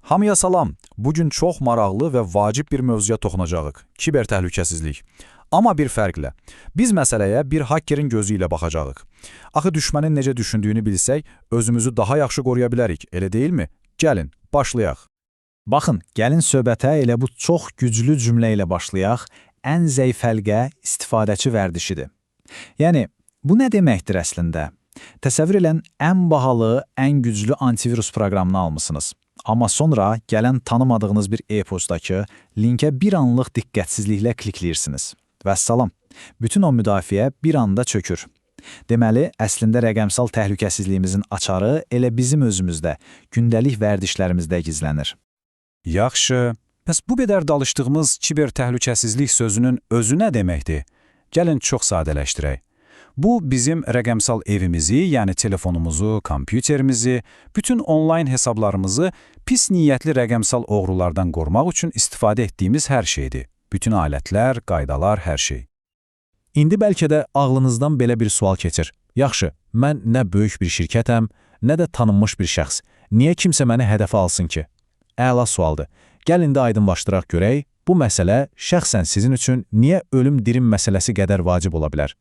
Hamıya salam. Bugün çox maraqlı və vacib bir mövzuya toxunacağıq. Kiber təhlükəsizlik. Amma bir fərqlə. Biz məsələyə bir hakkerin gözü ilə baxacağıq. Axı düşmənin necə düşündüyünü bilsək, özümüzü daha yaxşı qoruya bilərik, elə deyilmi? Gəlin, başlayaq. Baxın, gəlin söhbətə elə bu çox güclü cümlə ilə başlayaq. Ən zəif həlqə istifadəçi vərdişidir. Yəni, bu nə deməkdir əslində? Təsəvvür edin, ən bahalı, ən güclü antivirus proqramını almısınız. Amma sonra gələn tanımadığınız bir e-postdakı linkə bir anlıq diqqətsizliklə klikləyirsiniz. Vəssalam, bütün o müdafiə bir anda çökür. Deməli, əslində rəqəmsal təhlükəsizliyimizin açarı elə bizim özümüzdə, gündəlik vərdişlərimizdə gizlənir. Yaxşı, bəs bu qədər danışdığımız kiber təhlükəsizlik sözünün özü nə deməkdir? Gəlin çox sadələşdirək. Bu, bizim rəqəmsal evimizi, yəni telefonumuzu, kompüterimizi, bütün onlayn hesablarımızı pis niyyətli rəqəmsal oğrulardan qorumaq üçün istifadə etdiyimiz hər şeydir. Bütün alətlər, qaydalar, hər şey. İndi bəlkə də ağlınızdan belə bir sual keçir. Yaxşı, mən nə böyük bir şirkətəm, nə də tanınmış bir şəxs. Niyə kimsə məni hədəfə alsın ki? Əla sualdır. Gəl indi aydınlaşdıraq görək, bu məsələ şəxsən sizin üçün niyə ölüm-dirim məsələsi qədər vacib ola bilər?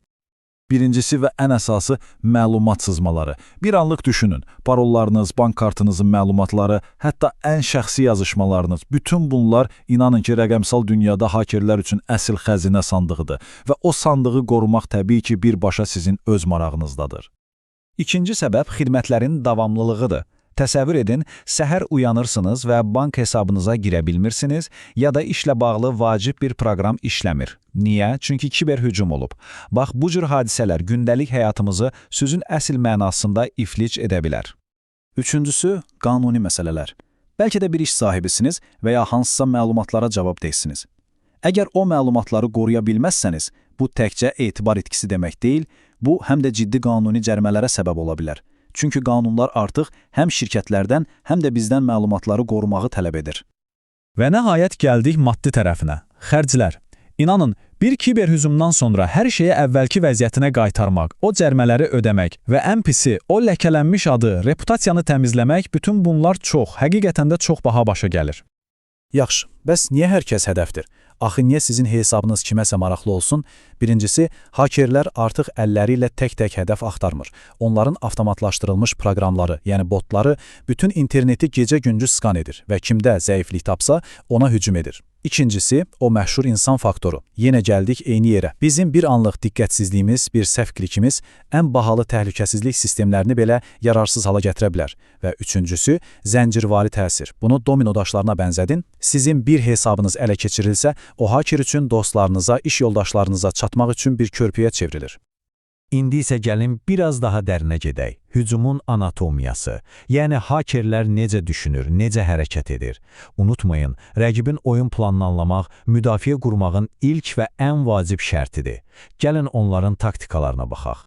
Birincisi və ən əsası məlumat sızmaları. Bir anlıq düşünün, parollarınız, bank kartınızın məlumatları, hətta ən şəxsi yazışmalarınız, bütün bunlar inanın ki, rəqəmsal dünyada hakerlər üçün əsl xəzinə sandığıdır və o sandığı qorumaq təbii ki, birbaşa sizin öz marağınızdadır. İkinci səbəb xidmətlərin davamlılığıdır. Təsəvvür edin, səhər uyanırsınız və bank hesabınıza girə bilmirsiniz ya da işlə bağlı vacib bir proqram işləmir. Niyə? Çünki kiber hücum olub. Bax, bu cür hadisələr gündəlik həyatımızı sözün əsl mənasında iflic edə bilər. Üçüncüsü, qanuni məsələlər. Bəlkə də bir iş sahibisiniz və ya hansısa məlumatlara cavab deyirsiniz. Əgər o məlumatları qoruya bilməzsəniz, bu təkcə etibar itkisi demək deyil, bu həm də ciddi qanuni cərimələrə səbəb ola bilər. Çünki qanunlar artıq həm şirkətlərdən, həm də bizdən məlumatları qorumağı tələb edir. Və nəhayət gəldik maddi tərəfinə. Xərclər. İnanın, bir kiber hücumdan sonra hər şeyi əvvəlki vəziyyətinə qaytarmaq, o cərimələri ödəmək və ən pisi, o ləkələnmiş adı, reputasiyanı təmizləmək, bütün bunlar həqiqətən də çox baha başa gəlir. Yaxşı, bəs niyə hər kəs hədəfdir? Axı niyə sizin hesabınız kiməsə maraqlı olsun? Birincisi, hakerlər artıq əlləri ilə tək-tək hədəf axtarmır. Onların avtomatlaşdırılmış proqramları, yəni botları, bütün interneti gecə-gündüz skan edir və kimdə zəiflik tapsa, ona hücum edir. İkincisi, o məşhur insan faktoru. Yenə gəldik eyni yerə. Bizim bir anlıq diqqətsizliyimiz, bir səhv klikimiz ən bahalı təhlükəsizlik sistemlərini belə yararsız hala gətirə bilər. Və üçüncüsü, zəncirvari təsir. Bunu domino daşlarına bənzədin. Sizin bir hesabınız ələ keçirilsə, o haker üçün dostlarınıza, iş yoldaşlarınıza çatmaq üçün bir körpüyə çevrilir. İndi isə gəlin biraz daha dərinə gedək. Hücumun anatomiyası, yəni hakerlər necə düşünür, necə hərəkət edir. Unutmayın, rəqibin oyun planını anlamaq, müdafiə qurmağın ilk və ən vacib şərtidir. Gəlin onların taktikalarına baxaq.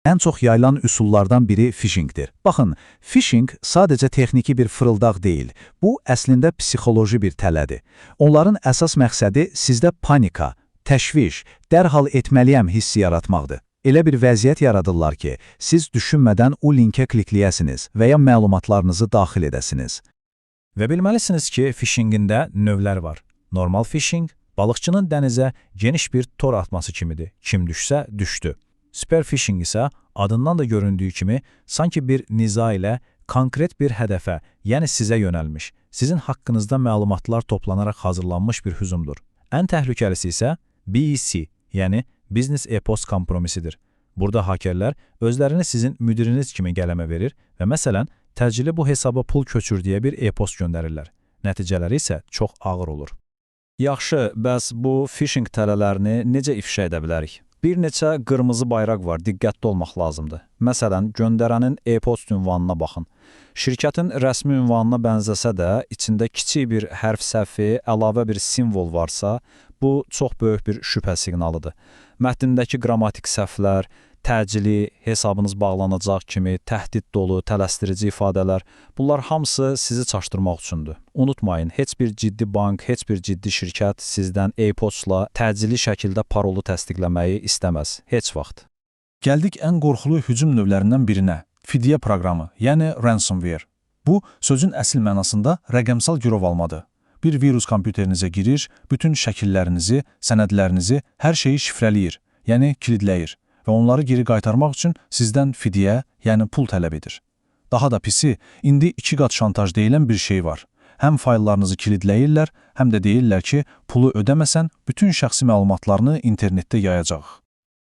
Ən çox yayılan üsullardan biri phishingdir. Baxın, phishing sadəcə texniki bir fırıldaq deyil. Bu, əslində psixoloji bir tələdir. Onların əsas məqsədi sizdə panika, təşviş, dərhal etməliyəm hissi yaratmaqdır. Elə bir vəziyyət yaradırlar ki, siz düşünmədən o linkə klikləyəsiniz və ya məlumatlarınızı daxil edəsiniz. Və bilməlisiniz ki, phishingində növlər var. Normal phishing, balıqçının dənizə geniş bir tor atması kimidir. Kim düşsə, düşdü. Spear phishing isə adından da göründüyü kimi sanki bir niza ilə konkret bir hədəfə, yəni sizə yönəlmiş, sizin haqqınızda məlumatlar toplanaraq hazırlanmış bir hücumdur. Ən təhlükəlisi isə BEC, yəni Business e-post kompromisidir. Burada hakerlər özlərini sizin müdiriniz kimi qələmə verir və məsələn, təcili bu hesaba pul köçür deyə bir e-post göndərirlər. Nəticələri isə çox ağır olur. Yaxşı, bəs bu phishing tələlərini necə ifşa edə bilərik? Bir neçə qırmızı bayraq var, diqqətli olmaq lazımdır. Məsələn, göndərənin e-post ünvanına baxın. Şirkətin rəsmi ünvanına bənzəsə də, içində kiçik bir hərf səhvi, əlavə bir simvol varsa, bu çox böyük bir şübhə siqnalıdır. Mətndəki qrammatik səhvlər, təcili, hesabınız bağlanacaq kimi, təhdid dolu, tələstirici ifadələr, bunlar hamısı sizi çaşdırmaq üçündür. Unutmayın, heç bir ciddi bank, heç bir ciddi şirkət sizdən e-postla təcili şəkildə parolu təsdiqləməyi istəməz, heç vaxt. Gəldik ən qorxulu hücum növlərindən birinə, fidyə proqramı, yəni ransomware. Bu, sözün əsl mənasında rəqəmsal girov almadır. Bir virus kompüterinizə girir, bütün şəkillərinizi, sənədlərinizi, hər şeyi şifrələyir, yəni kilidləyir və onları geri qaytarmaq üçün sizdən fidyə, yəni pul tələb edir. Daha da pisi, indi 2 qat şantaj deyilən bir şey var. Həm fayllarınızı kilidləyirlər, həm də deyirlər ki, pulu ödəməsən bütün şəxsi məlumatlarını internetdə yayacaq.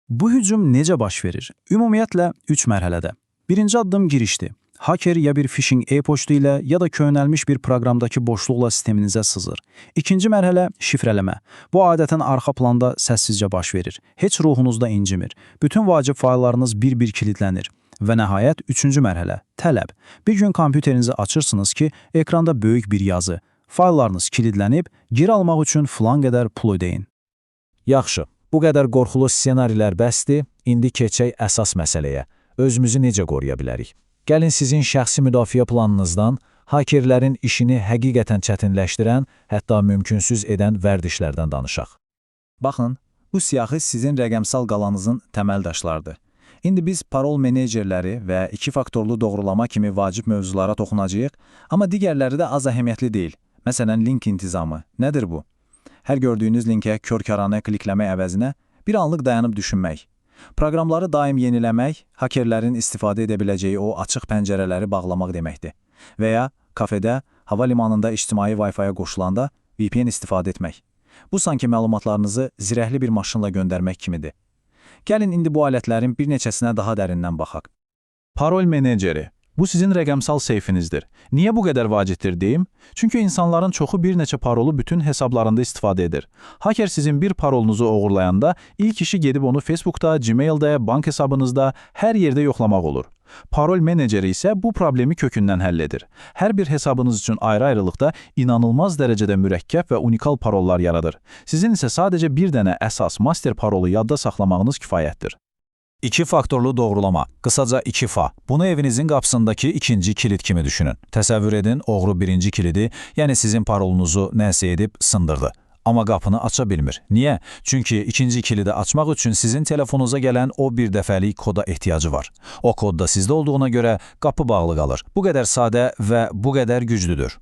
Bu hücum necə baş verir? Ümumiyyətlə 3 mərhələdə. Birinci addım girişdir. Haker ya bir phishing e-poçtu ilə ya da köhnəlmiş bir proqramdakı boşluqla sisteminizə sızır. İkinci mərhələ şifrələmə. Bu adətən arxa planda səssizcə baş verir. Heç ruhunuzda incimir. Bütün vacib fayllarınız bir-bir kilidlənir. Və nəhayət üçüncü mərhələ tələb. Bir gün kompüterinizi açırsınız ki, ekranda böyük bir yazı. Fayllarınız kilidlənib, geri almaq üçün filan qədər pul ödeyin. Yaxşı, bu qədər qorxulu ssenarilər bəsdir, indi keçək əsas məsələyə. Özümüzü necə qoruya bilərik? Gəlin sizin şəxsi müdafiə planınızdan, hakerlərin işini həqiqətən çətinləşdirən, hətta mümkünsüz edən vərdişlərdən danışaq. Baxın, bu siyahı sizin rəqəmsal qalanızın təməl daşlarıdır. İndi biz parol menecerləri və 2 faktorlu doğrulama kimi vacib mövzulara toxunacağıq, amma digərləri də az əhəmiyyətli deyil. Məsələn, link intizamı. Nədir bu? Hər gördüyünüz linkə körkəranə klikləmək əvəzinə bir anlıq dayanıb düşünmək. Proqramları daim yeniləmək, hakerlərin istifadə edə biləcəyi o açıq pəncərələri bağlamaq deməkdir. Və ya kafedə, hava limanında ictimai Wi-Fi-ya qoşulanda VPN istifadə etmək. Bu sanki məlumatlarınızı zirəhli bir maşınla göndərmək kimidir. Gəlin indi bu alətlərin bir neçəsinə daha dərindən baxaq. Parol meneceri. Bu sizin rəqəmsal seyfinizdir. Niyə bu qədər vacibdir deyim? Çünki insanların çoxu bir neçə parolu bütün hesablarında istifadə edir. Haker sizin bir parolunuzu oğurlayanda ilk işi gedib onu Facebookda, Gmail'də, bank hesabınızda, hər yerdə yoxlamaq olur. Parol meneceri isə bu problemi kökündən həll edir. Hər bir hesabınız üçün ayrı-ayrılıqda inanılmaz dərəcədə mürəkkəb və unikal parollar yaradır. Sizin isə sadəcə bir dənə əsas master parolu yadda saxlamağınız kifayətdir. 2 faktorlu doğrulama, qısaca 2FA. Bunu evinizin qapısındakı ikinci kilit kimi düşünün. Təsəvvür edin, oğru birinci kilidi, yəni sizin parolunuzu nəsə edib sındırdı. Amma qapını aça bilmir. Niyə? Çünki ikinci kilidi açmaq üçün sizin telefonunuza gələn o bir dəfəlik koda ehtiyacı var. O kod da sizdə olduğuna görə qapı bağlı qalır. Bu qədər sadə və bu qədər güclüdür.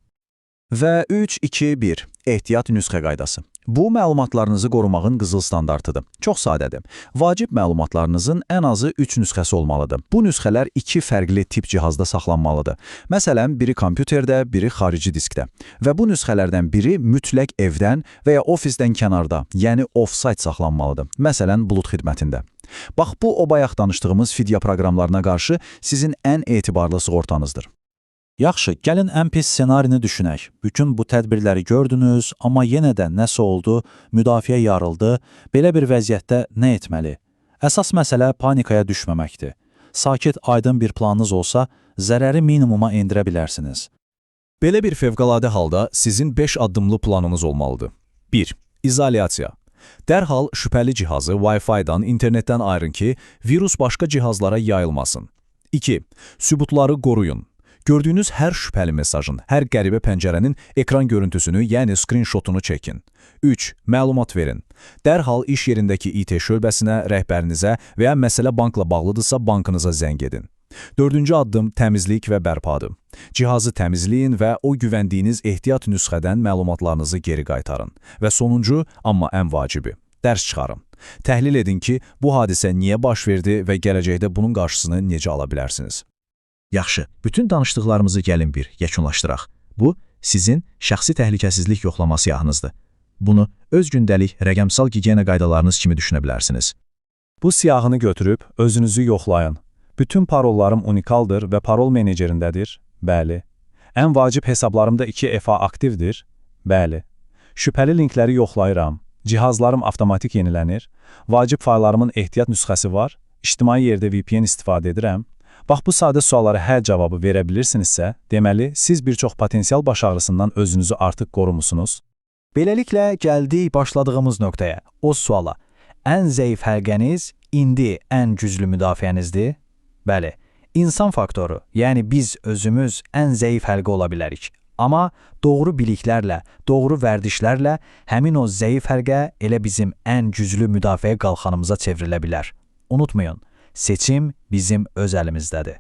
Və 3-2-1 ehtiyat nüsxə qaydası. Bu, məlumatlarınızı qorumağın qızıl standartıdır. Çox sadədir. Vacib məlumatlarınızın ən azı 3 nüsxəsi olmalıdır. Bu nüsxələr 2 fərqli tip cihazda saxlanmalıdır. Məsələn, biri kompüterdə, biri xarici diskdə. Və bu nüsxələrdən biri mütləq evdən və ya ofisdən kənarda, yəni off-site saxlanmalıdır. Məsələn, bulut xidmətində. Bax, bu o bayaq danışdığımız fidya proqramlarına qarşı sizin ən etibarlı sığortanızdır. Yaxşı, gəlin ən pis ssenarini düşünək. Bütün bu tədbirləri gördünüz, amma yenə də nəsə oldu, müdafiə yarıldı. Belə bir vəziyyətdə nə etməli? Əsas məsələ panikaya düşməməkdir. Sakit, aydın bir planınız olsa, zərəri minimuma endirə bilərsiniz. Belə bir fövqəladə halda sizin 5 addımlı planınız olmalıdır. 1. İzolyasiya. Dərhal şübhəli cihazı Wi-Fi-dan, internetdən ayırın ki, virus başqa cihazlara yayılmasın. 2. Sübutları qoruyun. Gördüyünüz hər şübhəli mesajın, hər qəribə pəncərənin ekran görüntüsünü, yəni screenshotunu çəkin. 3. Məlumat verin. Dərhal iş yerindəki IT şöbəsinə, rəhbərinizə və ya məsələ bankla bağlıdırsa bankınıza zəng edin. 4-cü addım təmizlik və bərpadır. Cihazı təmizləyin və o güvəndiyiniz ehtiyat nüsxədən məlumatlarınızı geri qaytarın. Və sonuncu, amma ən vacibi, dərs çıxarın. Təhlil edin ki, bu hadisə niyə baş verdi və gələcəkdə bunun qarşısını necə ala bilərsiniz. Yaxşı, bütün danışdıqlarımızı gəlin bir yekunlaşdıraq. Bu, sizin şəxsi təhlükəsizlik yoxlama siyahınızdır. Bunu öz gündəlik rəqəmsal gigiyena qaydalarınız kimi düşünə bilərsiniz. Bu siyahını götürüb özünüzü yoxlayın. Bütün parollarım unikaldır və parol menecerindədir. Bəli. Ən vacib hesablarımda 2FA aktivdir. Bəli. Şübhəli linkləri yoxlayıram. Cihazlarım avtomatik yenilənir. Vacib fayllarımın ehtiyat nüsxəsi var. İctimai yerdə VPN istifadə edirəm. Bax, bu sadə suallara hə cavabı verə bilirsinizsə, deməli, siz bir çox potensial baş ağrısından özünüzü artıq qorumusunuz. Beləliklə, gəldik başladığımız nöqtəyə, o suala. Ən zəif həlqəniz indi ən güclü müdafiənizdir? Bəli, insan faktoru, yəni biz özümüz ən zəif həlqə ola bilərik. Amma doğru biliklərlə, doğru vərdişlərlə həmin o zəif həlqə elə bizim ən güclü müdafiə qalxanımıza çevrilə bilər. Unutmayın. Seçim bizim öz əlimizdədir.